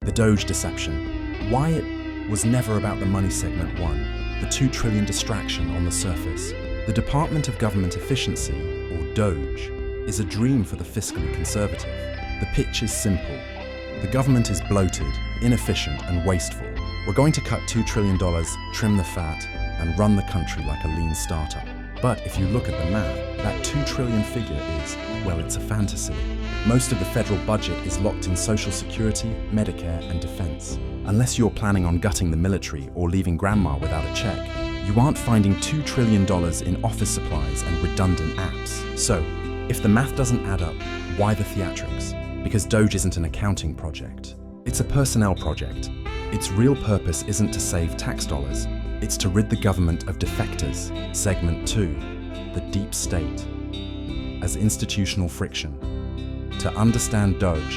The Doge deception. Why it was never about the money segment 1, the $2 trillion distraction on the surface. The Department of Government Efficiency, or DOGE, is a dream for the fiscally conservative. The pitch is simple. The government is bloated, inefficient, and wasteful. We're going to cut $2 trillion, trim the fat, and run the country like a lean startup. But if you look at the math, that $2 trillion figure is, well, it's a fantasy. Most of the federal budget is locked in Social Security, Medicare, and defense. Unless you're planning on gutting the military or leaving grandma without a check, you aren't finding $2 trillion in office supplies and redundant apps. So, if the math doesn't add up, why the theatrics? Because DOGE isn't an accounting project. It's a personnel project. Its real purpose isn't to save tax dollars. It's to rid the government of defectors, segment 2, the deep state, as institutional friction. To understand DOGE,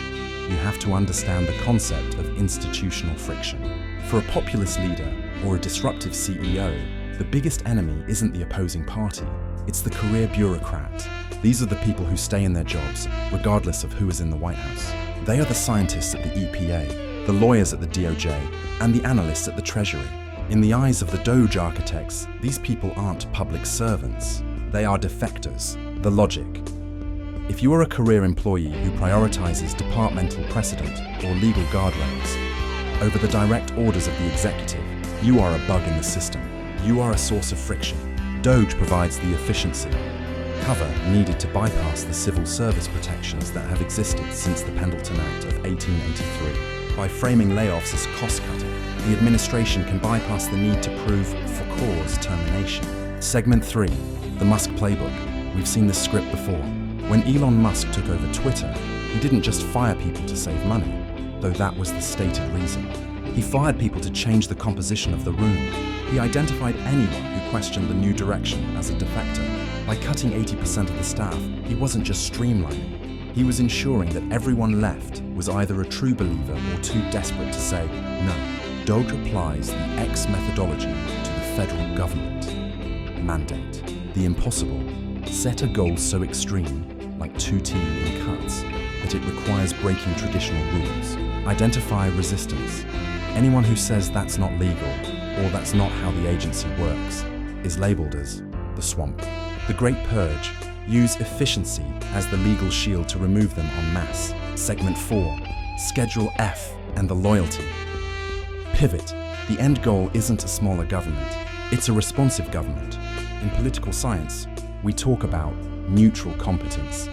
you have to understand the concept of institutional friction. For a populist leader or a disruptive CEO, the biggest enemy isn't the opposing party, it's the career bureaucrat. These are the people who stay in their jobs, regardless of who is in the White House. They are the scientists at the EPA, the lawyers at the DOJ, and the analysts at the Treasury. In the eyes of the DOGE architects, these people aren't public servants. They are defectors. The logic. If you are a career employee who prioritizes departmental precedent or legal guardrails over the direct orders of the executive, you are a bug in the system. You are a source of friction. DOGE provides the efficiency, cover needed to bypass the civil service protections that have existed since the Pendleton Act of 1883. By framing layoffs as cost-cutting, the administration can bypass the need to prove for cause termination. Segment 3, the Musk playbook. We've seen this script before. When Elon Musk took over Twitter, he didn't just fire people to save money, though that was the stated reason. He fired people to change the composition of the room. He identified anyone who questioned the new direction as a defector. By cutting 80% of the staff, he wasn't just streamlining. He was ensuring that everyone left was either a true believer or too desperate to say no. DOGE applies the X methodology to the federal government. Mandate. The impossible. Set a goal so extreme, like 2T in cuts, that it requires breaking traditional rules. Identify resistance. Anyone who says that's not legal, or that's not how the agency works, is labeled as the swamp. The Great Purge. Use efficiency as the legal shield to remove them en masse. Segment 4. Schedule F and the loyalty. Pivot. The end goal isn't a smaller government, it's a responsive government. In political science, we talk about neutral competence.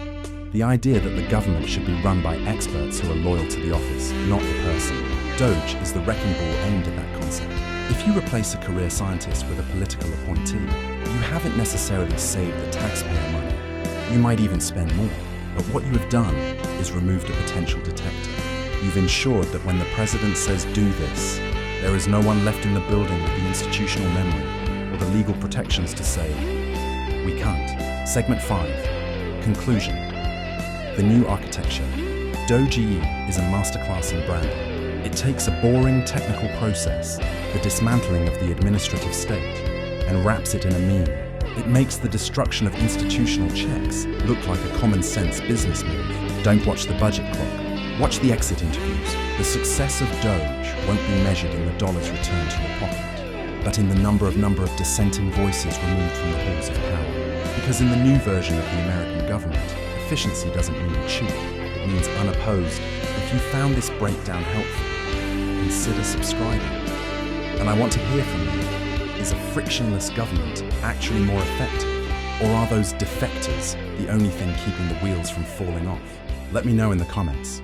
The idea that the government should be run by experts who are loyal to the office, not the person. DOGE is the wrecking ball aimed at that concept. If you replace a career scientist with a political appointee, you haven't necessarily saved the taxpayer money. You might even spend more. But what you have done is removed a potential detector. You've ensured that when the president says do this, there is no one left in the building with the institutional memory or the legal protections to say, we can't. Segment 5. Conclusion. The new architecture. DOGE is a masterclass in branding. It takes a boring technical process, the dismantling of the administrative state, and wraps it in a meme. It makes the destruction of institutional checks look like a common-sense business move. Don't watch the budget clock. Watch the exit interviews. The success of DOGE won't be measured in the dollars returned to your pocket, but in the number of dissenting voices removed from the halls of power. Because in the new version of the American government, efficiency doesn't mean cheap, it means unopposed. If you found this breakdown helpful, consider subscribing. And I want to hear from you. Is a frictionless government actually more effective? Or are those defectors the only thing keeping the wheels from falling off? Let me know in the comments.